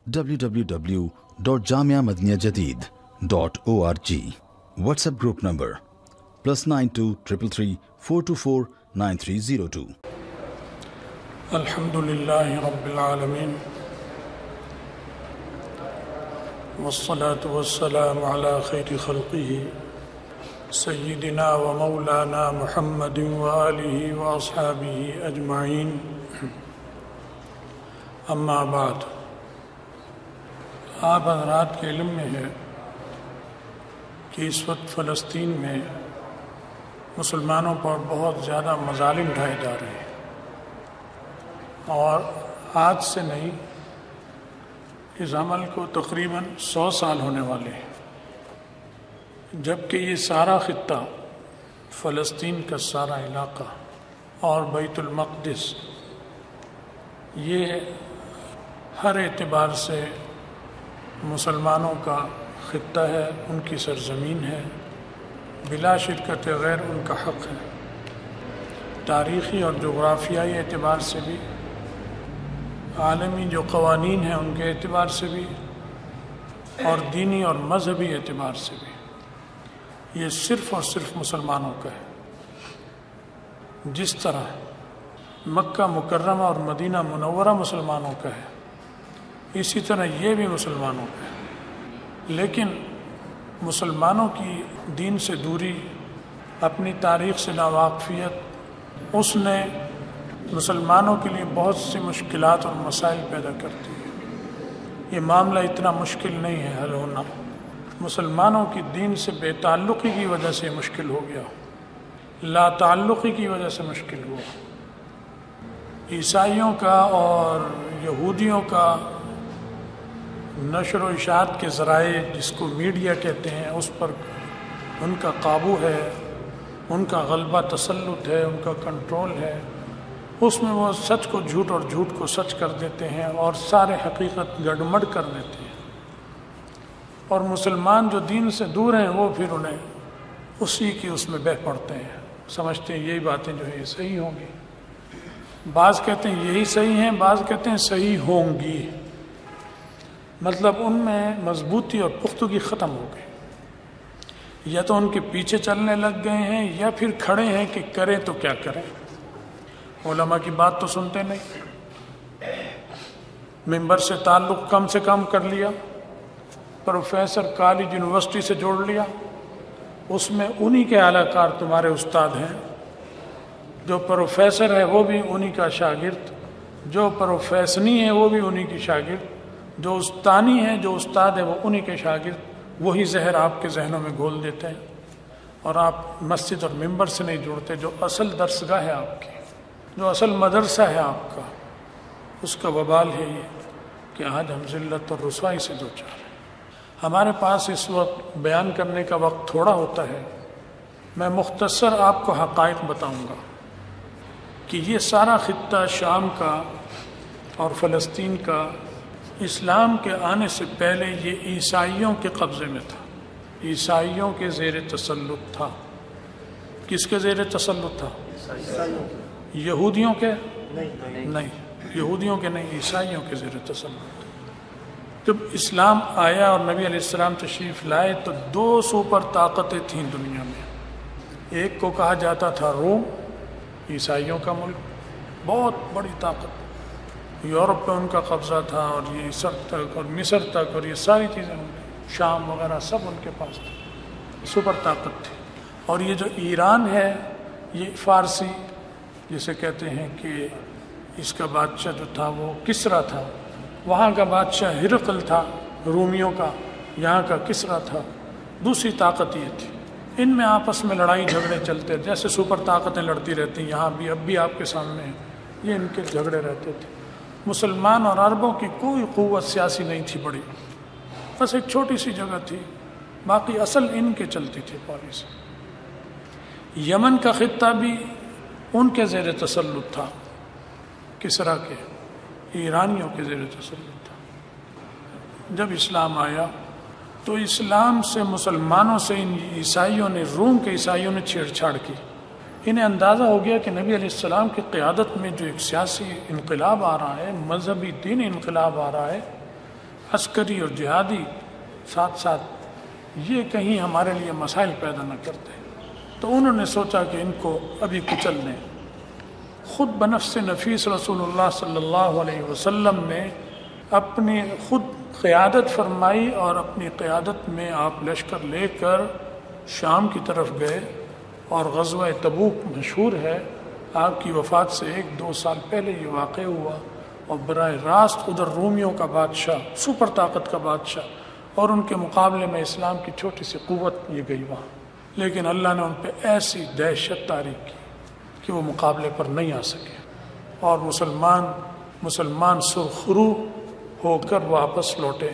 www.jamiamadiniyajadid.org. WhatsApp group number +92 333 424 9302. الحمدللہ رب العالمین والصلاة والسلام على خیر خلقہ سیدنا و مولانا محمد وآلہ واصحابہ اجمعین، اما بعد۔ آپ حضرات کے علم میں ہے کہ اس وقت فلسطین میں مسلمانوں پر بہت زیادہ مظالم ڈھائے جا رہے ہیں، اور آج سے نہیں، اس عمل کو تقریباً 100 سال ہونے والے ہیں، جبکہ یہ سارا خطہ، فلسطین کا سارا علاقہ اور بیت المقدس، یہ ہر اعتبار سے مسلمانوں کا خطہ ہے، ان کی سرزمین ہے، بلا شرکت غیر ان کا حق ہے، تاریخی اور جغرافیائی اعتبار سے بھی، عالمی جو قوانین ہیں ان کے اعتبار سے بھی، اور دینی اور مذہبی اعتبار سے بھی، یہ صرف اور صرف مسلمانوں کا ہے۔ جس طرح مکہ مکرمہ اور مدینہ منورہ مسلمانوں کا ہے، اسی طرح یہ بھی مسلمانوں کا ہے۔ لیکن مسلمانوں کی دین سے دوری، اپنی تاریخ سے ناواقفیت، اس نے مسلمانوں کے لیے بہت سی مشکلات اور مسائل پیدا کرتی ہے۔ یہ معاملہ اتنا مشکل نہیں ہے حل ہونا، مسلمانوں کی دین سے بے تعلقی کی وجہ سے مشکل ہو گیا، لا تعلقی کی وجہ سے مشکل ہوا۔ عیسائیوں کا اور یہودیوں کا نشر و اشاعت کے ذرائع، جس کو میڈیا کہتے ہیں، اس پر ان کا قابو ہے، ان کا غلبہ تسلط ہے، ان کا کنٹرول ہے۔ اس میں وہ سچ کو جھوٹ اور جھوٹ کو سچ کر دیتے ہیں، اور سارے حقیقت گڑمڑ کر دیتے ہیں، اور مسلمان جو دین سے دور ہیں وہ پھر انہیں اسی کی اس میں بہہ پڑتے ہیں، سمجھتے ہیں یہی باتیں جو ہیں یہ صحیح ہوں گی۔ بعض کہتے ہیں یہی صحیح ہیں، بعض کہتے ہیں صحیح ہوں گی، مطلب ان میں مضبوطی اور پختگی ختم ہو گئی، یا تو ان کے پیچھے چلنے لگ گئے ہیں، یا پھر کھڑے ہیں کہ کریں تو کیا کریں، علماء کی بات تو سنتے نہیں، ممبر سے تعلق کم سے کم کر لیا، پروفیسر کالج یونیورسٹی سے جوڑ لیا، اس میں انہی کے اعلیٰ کار تمہارے استاد ہیں، جو پروفیسر ہے وہ بھی انہی کا شاگرد، جو پروفیسنی ہے وہ بھی انہی کی شاگرد، جو استانی ہے، جو استاد ہے وہ انہی کے شاگرد، وہی زہر آپ کے ذہنوں میں گھول دیتے ہیں، اور آپ مسجد اور ممبر سے نہیں جڑتے، جو اصل درسگاہ ہے آپ کی، جو اصل مدرسہ ہے آپ کا، اس کا وبال ہے یہ کہ آج ہم ذلت اور رسوائی سے دوچار ہیں۔ ہمارے پاس اس وقت بیان کرنے کا وقت تھوڑا ہوتا ہے، میں مختصر آپ کو حقائق بتاؤں گا کہ یہ سارا خطہ شام کا اور فلسطین کا اسلام کے آنے سے پہلے یہ عیسائیوں کے قبضے میں تھا، عیسائیوں کے زیر تسلط تھا۔ کس کے زیر تسلط تھا؟ یہودیوں کے نہیں، یہودیوں کے نہیں، عیسائیوں کے زیر تسلط۔ جب اسلام آیا اور نبی علیہ السلام تشریف لائے تو 2 سپر طاقتیں تھیں دنیا میں، ایک کو کہا جاتا تھا روم، عیسائیوں کا ملک، بہت بڑی طاقت، یورپ پہ ان کا قبضہ تھا، اور یہ تک اور مصر تک، اور یہ ساری چیزیں، شام وغیرہ سب ان کے پاس تھے، سپر طاقت تھی۔ اور یہ جو ایران ہے، یہ فارسی جسے کہتے ہیں کہ اس کا بادشاہ جو تھا وہ کسریٰ تھا، وہاں کا بادشاہ ہرقل تھا رومیوں کا، یہاں کا کسریٰ تھا، دوسری طاقت یہ تھی۔ ان میں آپس میں لڑائی جھگڑے چلتے، جیسے سپر طاقتیں لڑتی رہتی ہیں یہاں بھی، اب بھی آپ کے سامنے ہیں، یہ ان کے جھگڑے رہتے تھے۔ مسلمان اور عربوں کی کوئی قوت سیاسی نہیں تھی بڑی، بس ایک چھوٹی سی جگہ تھی، باقی اصل ان کے چلتی تھی پالیسی۔ یمن کا خطہ بھی ان کے زیر تسلط تھا، کسریٰ کے، ایرانیوں کے زیر تسلط تھا۔ جب اسلام آیا تو اسلام سے مسلمانوں سے ان عیسائیوں نے، روم کے عیسائیوں نے چھیڑ چھاڑ کی۔ انہیں اندازہ ہو گیا کہ نبی علیہ السلام کی قیادت میں جو ایک سیاسی انقلاب آ رہا ہے، مذہبی دینی انقلاب آ رہا ہے، عسکری اور جہادی ساتھ ساتھ یہ کہیں ہمارے لیے مسائل پیدا نہ کرتے، تو انہوں نے سوچا کہ ان کو ابھی کچل لیں۔ خود بنفس نفیس رسول اللہ صلی اللہ علیہ وسلم نے اپنی خود قیادت فرمائی، اور اپنی قیادت میں آپ لشکر لے کر شام کی طرف گئے، اور غزوہ تبوک مشہور ہے، آپ کی وفات سے 1-2 سال پہلے یہ واقع ہوا، اور براہ راست ادھر رومیوں کا بادشاہ، سپر طاقت کا بادشاہ، اور ان کے مقابلے میں اسلام کی چھوٹی سی قوت یہ گئی وہاں، لیکن اللہ نے ان پہ ایسی دہشت طاری کی کہ وہ مقابلے پر نہیں آ سکے، اور مسلمان سرخرو ہو کر واپس لوٹے۔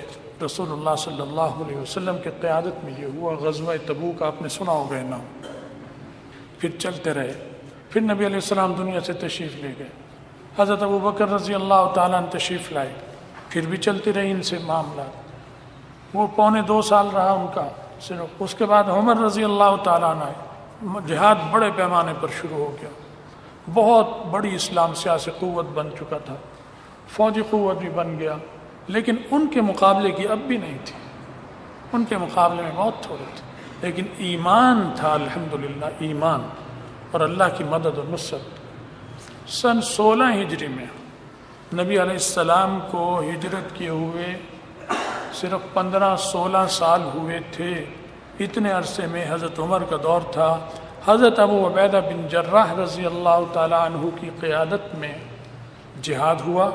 رسول اللہ صلی اللہ علیہ وسلم کے قیادت میں یہ ہوا۔ غزوہ تبوک آپ نے سنا ہوگا نام۔ پھر چلتے رہے، پھر نبی علیہ السلام دنیا سے تشریف لے گئے، حضرت ابوبکر رضی اللہ تعالیٰ نے تشریف لائے، پھر بھی چلتی رہی ان سے معاملات۔ وہ 1.25 سال رہا ان کا صرف۔ اس کے بعد عمر رضی اللہ تعالیٰ نے، جہاد بڑے پیمانے پر شروع ہو گیا، بہت بڑی اسلام سیاسی قوت بن چکا تھا، فوجی قوت بھی بن گیا، لیکن ان کے مقابلے کی اب بھی نہیں تھی، ان کے مقابلے میں بہت تھوڑے تھے، لیکن ایمان تھا الحمدللہ، ایمان اور اللہ کی مدد و نصرت۔ سن 16 ہجری میں نبی علیہ السلام کو ہجرت کیے ہوئے صرف 15-16 سال ہوئے تھے۔ اتنے عرصے میں حضرت عمر کا دور تھا، حضرت ابو عبیدہ بن جراح رضی اللہ تعالیٰ عنہ کی قیادت میں جہاد ہوا،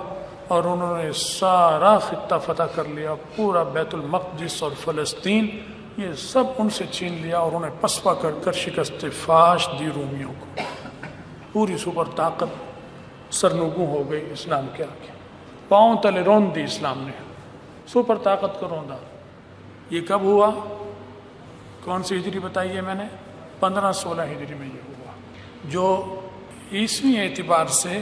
اور انہوں نے سارا خطہ فتح کر لیا، پورا بیت المقدس اور فلسطین یہ سب ان سے چھین لیا، اور انہیں پسپا کر کر شکست فاش دی رومیوں کو۔ پوری سپر طاقت سرنگوں ہو گئی اسلام کے آگے، پاؤں تلے روند دی اسلام نے، سپر طاقت کو روندا۔ یہ کب ہوا؟ کون سی ہجری بتائیے میں نے؟ 15-16 ہجری میں یہ ہوا، جو عیسوی اعتبار سے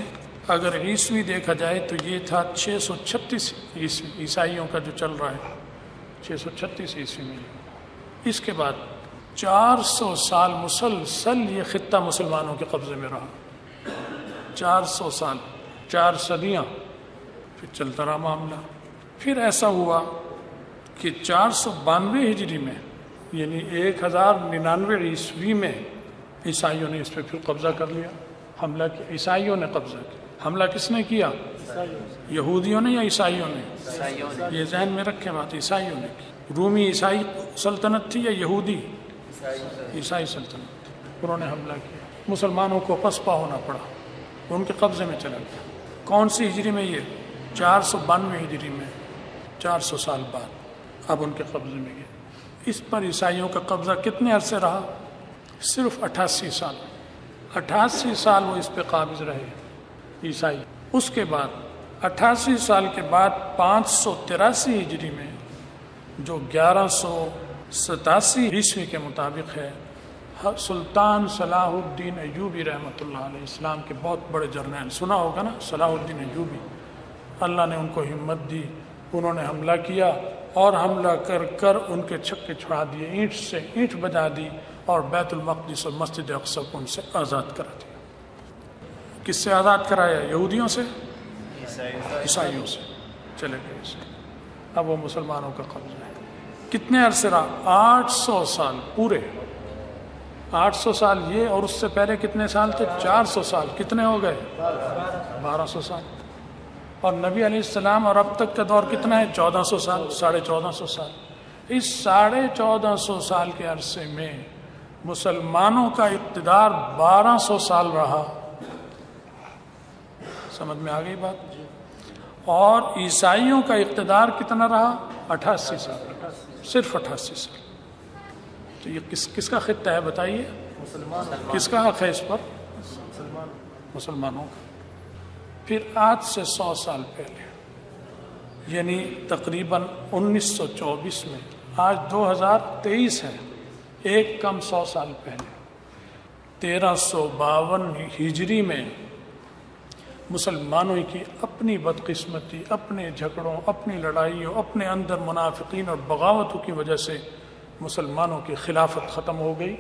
اگر عیسوی دیکھا جائے تو یہ تھا 636 عیسوی، عیسائیوں کا جو چل رہا ہے 636 عیسوی میں۔ اس کے بعد 400 سال مسلسل یہ خطہ مسلمانوں کے قبضے میں رہا، 400 سال، 4 صدیاں، پھر چلتا رہا معاملہ۔ پھر ایسا ہوا کہ 492 ہجری میں، یعنی 1099 عیسوی میں عیسائیوں نے اس پہ پھر قبضہ کر لیا، حملہ کیا، عیسائیوں نے قبضہ کیا۔ حملہ کس نے کیا؟ یہودیوں نے یا عیسائیوں نے؟ یہ ذہن میں رکھیں بات، عیسائیوں نے کی۔ رومی عیسائی سلطنت تھی یا یہودی؟ عیسائی سلطنت تھی، انہوں نے حملہ کیا، مسلمانوں کو پسپا ہونا پڑا، ان کے قبضے میں چلا گیا۔ کون سی ہجری میں؟ یہ 492 ہجری میں، 400 سال بعد اب ان کے قبضے میں گیا۔ اس پر عیسائیوں کا قبضہ کتنے عرصے رہا؟ صرف 88 سال، 88 سال وہ اس پہ قابض رہے عیسائی۔ اس کے بعد 88 سال کے بعد 583 ہجری میں، جو 1187 عیسوی کے مطابق ہے، سلطان صلاح الدین ایوبی رحمۃ اللہ علیہ، اسلام کے بہت بڑے جرنیل، سنا ہوگا نا صلاح الدین ایوبی، اللہ نے ان کو ہمت دی، انہوں نے حملہ کیا، اور حملہ کر کر ان کے چھکے چھڑا دیے، اینٹ سے اینٹ بجا دی، اور بیت المقدس اور مسجد اقصی کو ان سے آزاد کرا دیا۔ کس سے آزاد کرایا؟ یہودیوں سے، عیسائیوں سے، چلے گئے سے۔ اب وہ مسلمانوں کا قبضہ ہے۔ کتنے عرصے رہا؟ 800 سال پورے، 800 سال یہ، اور اس سے پہلے کتنے سال تھے؟ 400 سال، کتنے ہو گئے؟ 1200 سال۔ اور نبی علیہ السلام اور اب تک کا دور کتنا ہے؟ 1400 سال، 1450 سال۔ اس 1450 سال کے عرصے میں مسلمانوں کا اقتدار 1200 سال رہا، سمجھ میں آ گئی بات؟ اور عیسائیوں کا اقتدار کتنا رہا؟ 88 سال، صرف 88 سال۔ تو یہ کس کا خطہ ہے بتائیے؟ کس کا حق ہے اس پر؟ مسلمانوں کا۔ پھر آج سے 100 سال پہلے، یعنی تقریباً 1924 میں، آج 2023 ہے، ایک کم 100 سال پہلے 1352 ہجری میں مسلمانوں کی اپنی بدقسمتی، اپنے جھگڑوں، اپنی لڑائیوں، اپنے اندر منافقین اور بغاوتوں کی وجہ سے مسلمانوں کی خلافت ختم ہو گئی،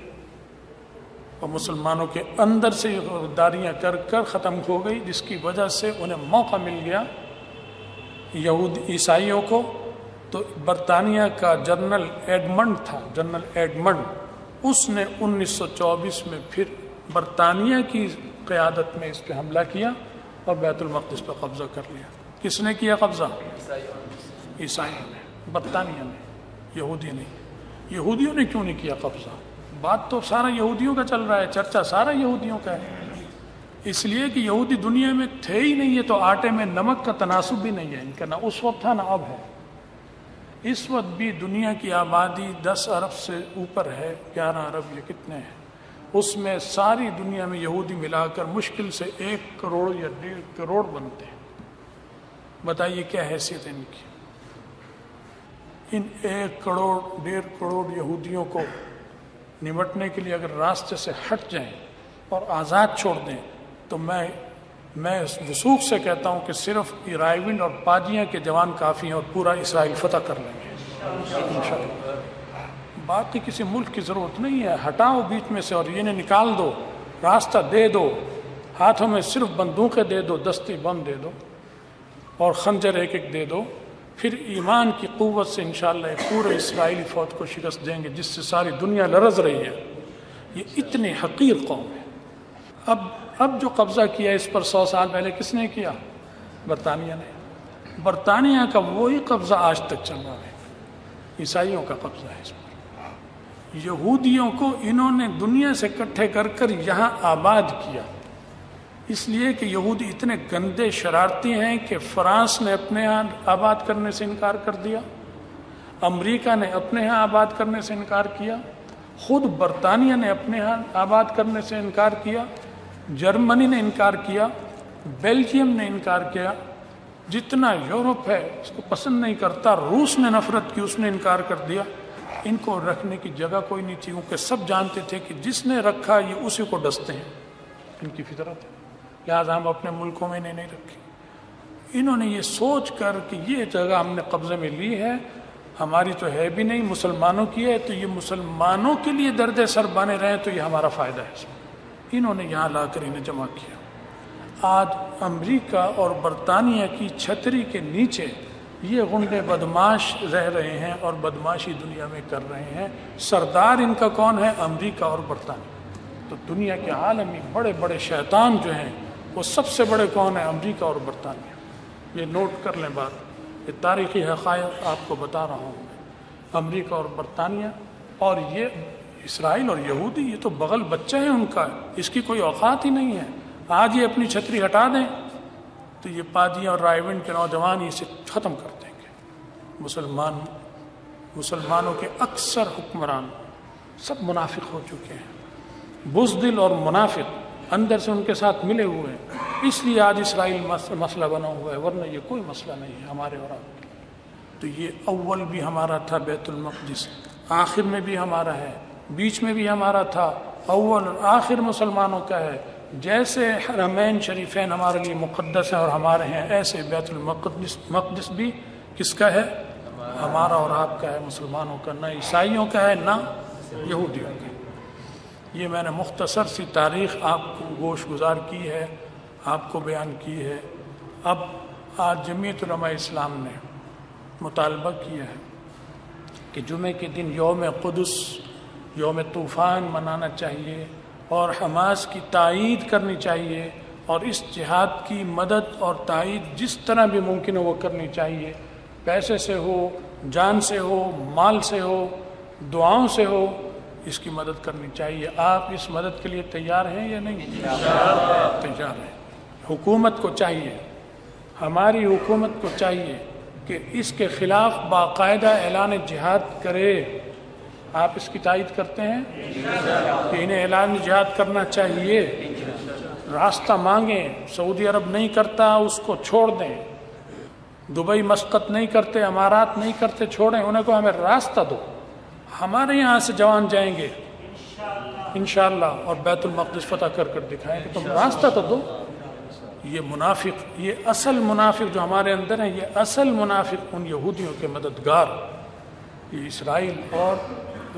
اور مسلمانوں کے اندر سے غداریاں کر کر ختم ہو گئی، جس کی وجہ سے انہیں موقع مل گیا عیسائیوں کو تو برطانیہ کا جنرل ایڈمنڈ تھا، جنرل ایڈمنڈ، اس نے 1924 میں پھر برطانیہ کی قیادت میں اس پہ حملہ کیا اور بیت المقدس پہ قبضہ کر لیا۔ کس نے کیا قبضہ؟ عیسائیوں نے، برطانیہ نے، یہودی نہیں۔ یہودیوں نے کیوں نہیں کیا قبضہ؟ بات تو سارا یہودیوں کا چل رہا ہے، چرچا سارا یہودیوں کا ہے، اس لیے کہ یہودی دنیا میں تھے ہی نہیں، ہے تو آٹے میں نمک کا تناسب بھی نہیں ہے ان کا، نہ اس وقت تھا نہ اب ہے۔ اس وقت بھی دنیا کی آبادی 10 ارب سے اوپر ہے، 11 ارب یا کتنے ہیں، اس میں ساری دنیا میں یہودی ملا کر مشکل سے 1 کروڑ یا 1.5 کروڑ بنتے ہیں۔ بتائیے کیا حیثیت ہے ان کی؟ ان 1 کروڑ 1.5 کروڑ یہودیوں کو نمٹنے کے لیے اگر راستے سے ہٹ جائیں اور آزاد چھوڑ دیں تو میں اس وثوق سے کہتا ہوں کہ صرف رائیونڈ اور پاجیاں کے جوان کافی ہیں اور پورا اسرائیل فتح کر لیں گے انشاءاللہ۔ باقی کسی ملک کی ضرورت نہیں ہے، ہٹاؤ بیچ میں سے اور انہیں نکال دو، راستہ دے دو، ہاتھوں میں صرف بندوقیں دے دو، دستی بم دے دو اور خنجر ایک ایک دے دو، پھر ایمان کی قوت سے انشاءاللہ ایک پورے اسرائیلی فوج کو شکست دیں گے جس سے ساری دنیا لرز رہی ہے۔ یہ اتنی حقیر قوم ہے۔ اب جو قبضہ کیا اس پر 100 سال پہلے کس نے کیا؟ برطانیہ نے۔ برطانیہ کا وہی قبضہ آج تک چل رہا ہے، عیسائیوں کا قبضہ ہے اس پر۔ یہودیوں کو انہوں نے دنیا سے اکٹھے کر کر یہاں آباد کیا، اس لیے کہ یہودی اتنے گندے شرارتی ہیں کہ فرانس نے اپنے ہاں آباد کرنے سے انکار کر دیا، امریکہ نے اپنے ہاں آباد کرنے سے انکار کیا، خود برطانیہ نے اپنے ہاں آباد کرنے سے انکار کیا، جرمنی نے انکار کیا، بیلجیم نے انکار کیا، جتنا یورپ ہے اس کو پسند نہیں کرتا، روس نے نفرت کی، اس نے انکار کر دیا۔ ان کو رکھنے کی جگہ کوئی نہیں تھی کیونکہ سب جانتے تھے کہ جس نے رکھا یہ اسی کو ڈستے ہیں، ان کی فطرت ہے، لہٰذا ہم اپنے ملکوں میں نہیں رکھے۔ انہوں نے یہ سوچ کر کہ یہ جگہ ہم نے قبضے میں لی ہے، ہماری تو ہے بھی نہیں، مسلمانوں کی ہے، تو یہ مسلمانوں کے لیے درد سر بنے رہیں تو یہ ہمارا فائدہ ہے اس میں۔ انہوں نے یہاں لا کر انہیں جمع کیا۔ آج امریکہ اور برطانیہ کی چھتری کے نیچے یہ غنڈے بدماش رہ رہے ہیں اور بدماشی دنیا میں کر رہے ہیں۔ سردار ان کا کون ہے؟ امریکہ اور برطانیہ۔ تو دنیا کے عالمی بڑے بڑے شیطان جو ہیں وہ سب سے بڑے کون ہیں؟ امریکہ اور برطانیہ۔ یہ نوٹ کر لیں بات، یہ تاریخی حقائق آپ کو بتا رہا ہوں۔ امریکہ اور برطانیہ اور یہ اسرائیل اور یہودی، یہ تو بغل بچہ ہے ان کا، اس کی کوئی اوقات ہی نہیں ہے۔ آج یہ اپنی چھتری ہٹا دیں تو یہ پادیاں اور رائیونڈ کے نوجوان اسے ختم کر دیں گے۔ مسلمانوں کے اکثر حکمران سب منافق ہو چکے ہیں، بزدل اور منافق اندر سے ان کے ساتھ ملے ہوئے ہیں، اس لیے آج اسرائیل مسئلہ بنا ہوا ہے، ورنہ یہ کوئی مسئلہ نہیں ہے ہمارے اور آپ کے۔ تو یہ اول بھی ہمارا تھا بیت المقدس، آخر میں بھی ہمارا ہے، بیچ میں بھی ہمارا تھا، اول اور آخر مسلمانوں کا ہے۔ جیسے حرمین شریفین ہمارے لیے مقدس ہیں اور ہمارے ہیں، ایسے بیت المقدس بھی کس کا ہے؟ ہمارا اور آپ کا ہے، مسلمانوں کا، نہ عیسائیوں کا ہے نہ یہودیوں کا۔ یہ میں نے مختصر سی تاریخ آپ کو گوش گزار کی ہے، آپ کو بیان کی ہے۔ اب آج جمعیت علماء اسلام نے مطالبہ کیا ہے کہ جمعے کے دن یوم قدس، یوم طوفان منانا چاہیے اور حماس کی تائید کرنی چاہیے، اور اس جہاد کی مدد اور تائید جس طرح بھی ممکن ہے وہ کرنی چاہیے، پیسے سے ہو، جان سے ہو، مال سے ہو، دعاؤں سے ہو، اس کی مدد کرنی چاہیے۔ آپ اس مدد کے لیے تیار ہیں یا نہیں؟ تیار ہیں۔ حکومت کو چاہیے، ہماری حکومت کو چاہیے کہ اس کے خلاف باقاعدہ اعلان جہاد کرے۔ آپ اس کی تائید کرتے ہیں کہ انہیں اعلان جہاد کرنا چاہیے؟ راستہ مانگیں، سعودی عرب نہیں کرتا اس کو چھوڑ دیں، دبئی مسقط نہیں کرتے، امارات نہیں کرتے، چھوڑیں انہیں کو، ہمیں راستہ دو، ہمارے یہاں سے جوان جائیں گے انشاءاللہ اور بیت المقدس فتح کر کر دکھائیں گے، تم راستہ تو دو۔ یہ منافق، یہ اصل منافق جو ہمارے اندر ہیں، یہ اصل منافق ان یہودیوں کے مددگار، یہ اسرائیل اور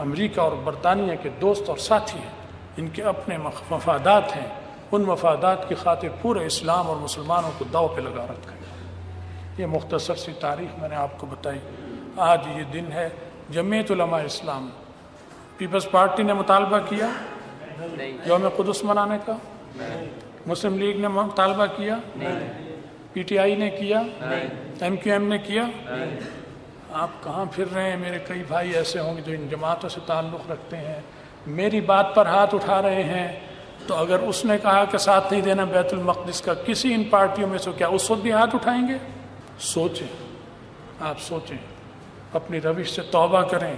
امریکہ اور برطانیہ کے دوست اور ساتھی ہیں، ان کے اپنے مفادات ہیں، ان مفادات کی خاطر پورے اسلام اور مسلمانوں کو داؤ پہ لگا رکھا ہے۔ یہ مختصر سی تاریخ میں نے آپ کو بتائی۔ آج یہ دن ہے جمعیت علماء اسلام، پیپلز پارٹی نے مطالبہ کیا یوم قدس منانے کا، مسلم لیگ نے مطالبہ کیا، پی ٹی آئی نے کیا، ایم کیو ایم نے کیا، آپ کہاں پھر رہے ہیں؟ میرے کئی بھائی ایسے ہوں گے جو ان جماعتوں سے تعلق رکھتے ہیں، میری بات پر ہاتھ اٹھا رہے ہیں، تو اگر اس نے کہا کہ ساتھ نہیں دینا بیت المقدس کا، کسی ان پارٹیوں میں سے کیا اس وقت بھی ہاتھ اٹھائیں گے؟ سوچیں، آپ سوچیں، اپنی روش سے توبہ کریں۔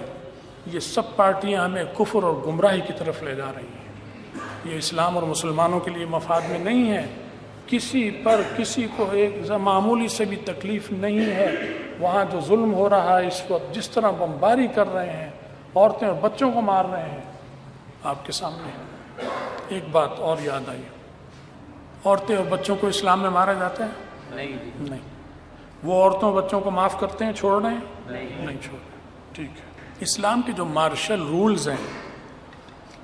یہ سب پارٹیاں ہمیں کفر اور گمراہی کی طرف لے جا رہی ہیں، یہ اسلام اور مسلمانوں کے لیے مفاد میں نہیں ہے۔ کسی کو ایک معمولی سے بھی تکلیف نہیں ہے۔ وہاں جو ظلم ہو رہا ہے اس وقت، جس طرح بمباری کر رہے ہیں، عورتیں اور بچوں کو مار رہے ہیں، آپ کے سامنے ایک بات اور یاد آئی، عورتیں اور بچوں کو اسلام میں مارا جاتا ہے؟ نہیں۔ وہ عورتوں اور بچوں کو معاف کرتے ہیں، چھوڑ رہے ہیں؟ نہیں چھوڑ رہے۔ ٹھیک ہے، اسلام کے جو مارشل رولز ہیں،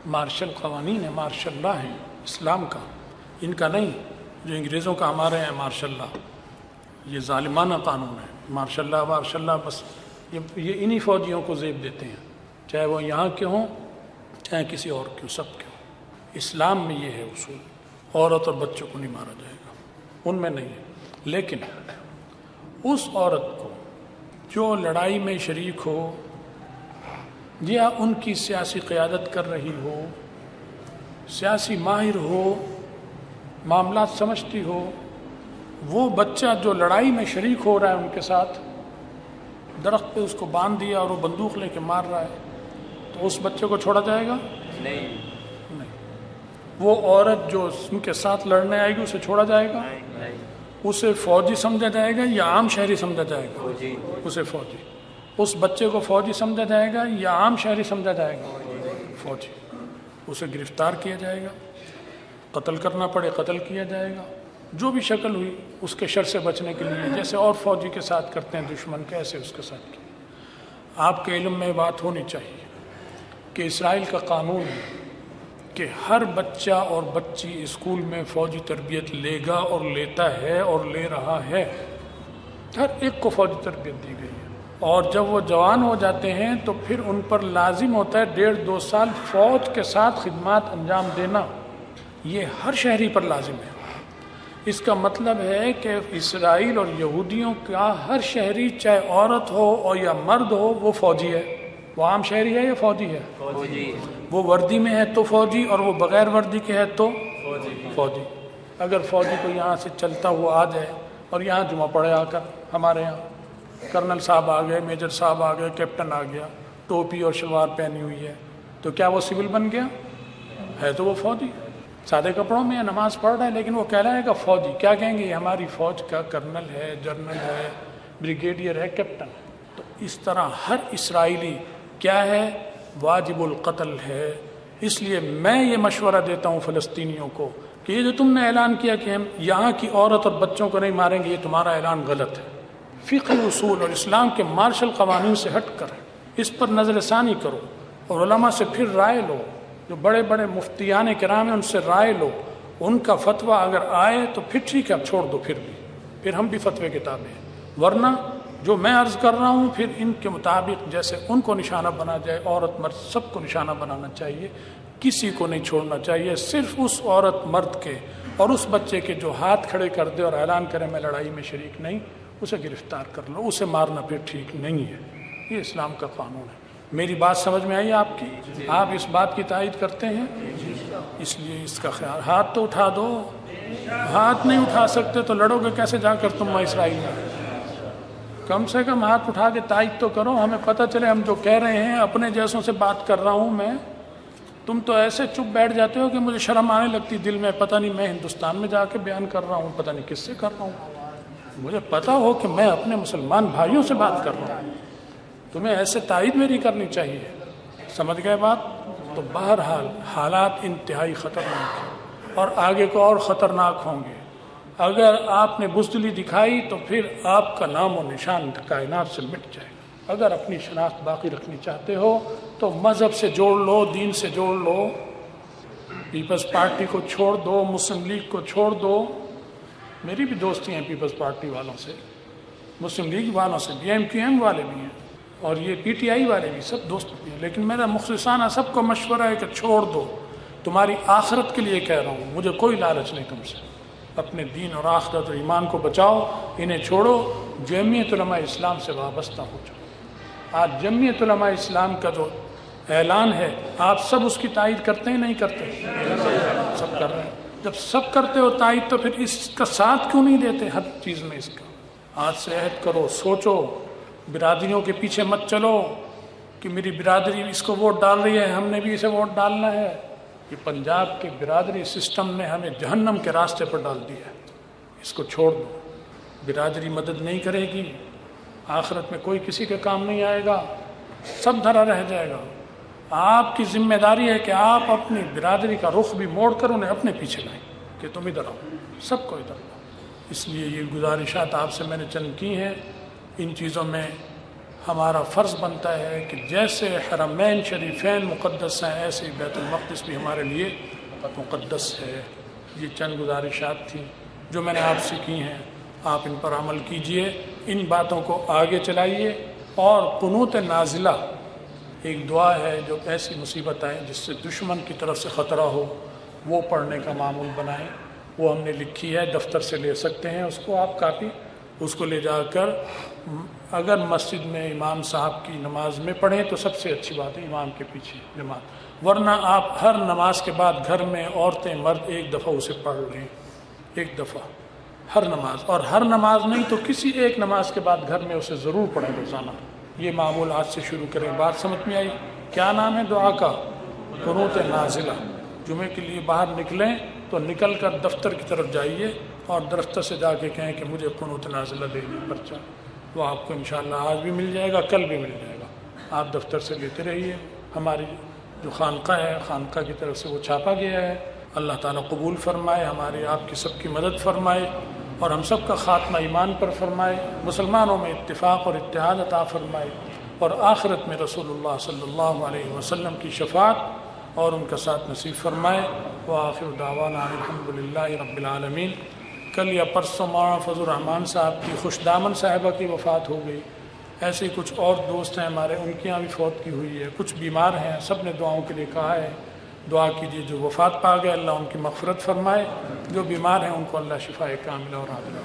مارشل قوانین ہیں، مارشل لا ہیں اسلام کا، ان کا نہیں، جو انگریزوں کا ہمارے ہیں مارشل لا، یہ ظالمانہ قانون ہے۔ مارشل لا بس یہ انہی فوجیوں کو زیب دیتے ہیں، چاہے وہ یہاں کے ہوں چاہے کسی اور کے ہوں، سب کے ہوں۔ اسلام میں یہ ہے اصول، عورت اور بچوں کو نہیں مارا جائے گا، ان میں نہیں ہے۔ لیکن اس عورت کو جو لڑائی میں شریک ہو یا ان کی سیاسی قیادت کر رہی ہو، سیاسی ماہر ہو، معاملات سمجھتی ہو، وہ بچہ جو لڑائی میں شریک ہو رہا ہے ان کے ساتھ، درخت پہ اس کو باندھ دیا اور وہ بندوق لے کے مار رہا ہے، تو اس بچے کو چھوڑا جائے گا؟ نہیں۔ وہ عورت جو ان کے ساتھ لڑنے آئے گی اسے چھوڑا جائے گا؟ اسے فوجی سمجھا جائے گا یا عام شہری سمجھا جائے گا؟ اسے فوجی۔ اس بچے کو فوجی سمجھا جائے گا یا عام شہری سمجھا جائے گا؟ فوجی۔ اسے گرفتار کیا جائے گا، قتل کرنا پڑے قتل کیا جائے گا، جو بھی شکل ہوئی اس کے شر سے بچنے کے لیے، جیسے اور فوجی کے ساتھ کرتے ہیں دشمن کے، ایسے اس کے ساتھ کیا۔ آپ کے علم میں بات ہونی چاہیے کہ اسرائیل کا قانون ہے کہ ہر بچہ اور بچی اسکول میں فوجی تربیت لے گا، اور لیتا ہے اور لے رہا ہے، ہر ایک کو فوجی تربیت دی گئی ہے۔ اور جب وہ جوان ہو جاتے ہیں تو پھر ان پر لازم ہوتا ہے 1.5-2 سال فوج کے ساتھ خدمات انجام دینا، یہ ہر شہری پر لازم ہے۔ اس کا مطلب ہے کہ اسرائیل اور یہودیوں کا ہر شہری، چاہے عورت ہو اور یا مرد ہو، وہ فوجی ہے۔ وہ عام شہری ہے یا فوجی ہے؟ وہ وردی میں ہے تو فوجی، اور وہ بغیر وردی کے ہے تو فوجی۔ اگر فوجی کو یہاں سے چلتا ہوا آ جائے اور یہاں جمعہ پڑھے آ کر، ہمارے یہاں کرنل صاحب آ گئے، میجر صاحب آ گئے، کیپٹن آ گیا، ٹوپی اور شلوار پہنی ہوئی ہے، تو کیا وہ سول بن گیا؟ ہے تو وہ فوجی، سادے کپڑوں میں نماز پڑھ رہا ہے، لیکن وہ کہلائے گا فوجی۔ کیا کہیں گے؟ یہ ہماری فوج کا کرنل ہے، جنرل ہے، بریگیڈیئر ہے، کیپٹن ہے۔ تو اس طرح ہر اسرائیلی کیا ہے؟ واجب القتل ہے۔ اس لیے میں یہ مشورہ دیتا ہوں فلسطینیوں کو کہ یہ جو تم نے اعلان کیا کہ ہم یہاں کی عورت اور بچوں کو نہیں ماریں گے، یہ تمہارا اعلان غلط ہے۔ فقہی اصول اور اسلام کے مارشل قوانین سے ہٹ کر اس پر نظر ثانی کرو، اور علماء سے پھر رائے لو، جو بڑے بڑے مفتیان کرام ہیں ان سے رائے لو، ان کا فتویٰ اگر آئے تو پھر ٹھیک ہے، اب چھوڑ دو، پھر ہم بھی فتوے کتابیں ہیں، ورنہ جو میں عرض کر رہا ہوں پھر ان کے مطابق جیسے ان کو نشانہ بنا جائے، عورت مرد سب کو نشانہ بنانا چاہیے، کسی کو نہیں چھوڑنا چاہیے، صرف اس عورت مرد کے اور اس بچے کے جو ہاتھ کھڑے کر دے اور اعلان کرے میں لڑائی میں شریک نہیں، اسے گرفتار کر لو، اسے مارنا پھر ٹھیک نہیں ہے۔ یہ اسلام کا قانون ہے۔ میری بات سمجھ میں آئی آپ کی؟ آپ اس بات کی تائید کرتے ہیں؟ اس لیے اس کا خیال، ہاتھ تو اٹھا دو، ہاتھ نہیں اٹھا سکتے تو لڑو گے کیسے جا کر تم اسرائیل میں؟ کم سے کم ہاتھ اٹھا کے تائید تو کرو، ہمیں پتہ چلے ہم جو کہہ رہے ہیں۔ اپنے جیسوں سے بات کر رہا ہوں میں، تم تو ایسے چپ بیٹھ جاتے ہو کہ مجھے شرم آنے لگتی دل میں، پتہ نہیں میں ہندوستان میں جا کے بیان کر رہا ہوں، پتہ نہیں کس سے کر رہا ہوں۔ مجھے پتہ ہو کہ میں اپنے مسلمان بھائیوں سے بات کر رہا ہوں، تمہیں ایسے تائید میری کرنی چاہیے۔ سمجھ گئے بات؟ تو بہرحال حالات انتہائی خطرناک ہیں اور آگے کو اور خطرناک ہوں گے۔ اگر آپ نے بزدلی دکھائی تو پھر آپ کا نام و نشان کائنات سے مٹ جائے گا۔ اگر اپنی شناخت باقی رکھنی چاہتے ہو تو مذہب سے جوڑ لو، دین سے جوڑ لو، پیپلز پارٹی کو چھوڑ دو، مسلم لیگ کو چھوڑ دو۔ میری بھی دوستی ہیں پیپلز پارٹی والوں سے، مسلم لیگ والوں سے بھی، ایم کیو ایم والے بھی ہیں، اور یہ پی ٹی آئی والے بھی سب دوست بھی ہیں، لیکن میرا مخلصانہ سب کو مشورہ ہے کہ چھوڑ دو، تمہاری آخرت کے لیے کہہ رہا ہوں، مجھے کوئی لالچ نہیں تم سے، اپنے دین اور آخرت اور ایمان کو بچاؤ، انہیں چھوڑو، جمعیت علماء اسلام سے وابستہ ہو جاؤ۔ آج جمعیت علماء اسلام کا جو اعلان ہے، آپ سب اس کی تائید کرتے ہیں نہیں کرتے؟ سب کر رہے ہیں۔ جب سب کرتے ہو تائید تو پھر اس کا ساتھ کیوں نہیں دیتے ہر چیز میں؟ اس کا آج سے عہد کرو، سوچو، برادریوں کے پیچھے مت چلو کہ میری برادری اس کو ووٹ ڈال رہی ہے، ہم نے بھی اسے ووٹ ڈالنا ہے۔ یہ پنجاب کے برادری سسٹم نے ہمیں جہنم کے راستے پر ڈال دیا ہے، اس کو چھوڑ دو۔ برادری مدد نہیں کرے گی، آخرت میں کوئی کسی کے کام نہیں آئے گا، سب دھرا رہ جائے گا۔ آپ کی ذمہ داری ہے کہ آپ اپنی برادری کا رخ بھی موڑ کر انہیں اپنے پیچھے لائیں کہ تم ادھر آؤ، سب کو ادھر لاؤ۔ اس لیے یہ گزارشات آپ سے میں نے چند کی ہیں۔ ان چیزوں میں ہمارا فرض بنتا ہے کہ جیسے حرمین شریفین مقدس ہیں، ایسے بیت المقدس بھی ہمارے لیے مقدس ہے۔ یہ چند گزارشات تھیں جو میں نے آپ سے کی ہیں، آپ ان پر عمل کیجئے، ان باتوں کو آگے چلائیے، اور قنوت نازلہ ایک دعا ہے جو ایسی مصیبت آئے جس سے دشمن کی طرف سے خطرہ ہو، وہ پڑھنے کا معمول بنائیں۔ وہ ہم نے لکھی ہے، دفتر سے لے سکتے ہیں اس کو آپ کاپی، اس کو لے جا کر اگر مسجد میں امام صاحب کی نماز میں پڑھیں تو سب سے اچھی بات ہے، امام کے پیچھے جماعت، ورنہ آپ ہر نماز کے بعد گھر میں عورتیں مرد ایک دفعہ اسے پڑھ لیں، ایک دفعہ ہر نماز، اور ہر نماز نہیں تو کسی ایک نماز کے بعد گھر میں اسے ضرور پڑھیں روزانہ۔ یہ معمول آج سے شروع کریں۔ بات سمجھ میں آئی؟ کیا نام ہے دعا کا؟ قنوت نازلہ۔ جمعے کے لیے باہر نکلیں تو نکل کر دفتر کی طرف جائیے اور دفتر سے جا کے کہیں کہ مجھے قنوت نازلہ دے دیں پرچہ، وہ آپ کو انشاءاللہ آج بھی مل جائے گا، کل بھی مل جائے گا۔ آپ دفتر سے لیتے رہیے۔ ہماری جو خانقاہ ہے، خانقاہ کی طرف سے وہ چھاپا گیا ہے۔ اللہ تعالیٰ قبول فرمائے، ہماری آپ کی سب کی مدد فرمائے، اور ہم سب کا خاتمہ ایمان پر فرمائے، مسلمانوں میں اتفاق اور اتحاد عطا فرمائے، اور آخرت میں رسول اللہ صلی اللہ علیہ وسلم کی شفاعت اور ان کا ساتھ نصیب فرمائے۔ وآخر دعوانا الحمدللہ رب العالمین۔ کل یا پرسوں مولانا فضل الرحمان صاحب کی خوش دامن صاحبہ کی وفات ہو گئی، ایسے ہی کچھ اور دوست ہیں ہمارے، ان کی یہاں بھی فوت کی ہوئی ہے، کچھ بیمار ہیں، سب نے دعاؤں کے لیے کہا ہے، دعا کیجیے۔ جو وفات پا گئے اللہ ان کی مغفرت فرمائے، جو بیمار ہیں ان کو اللہ شفائے کاملہ اور عاجلہ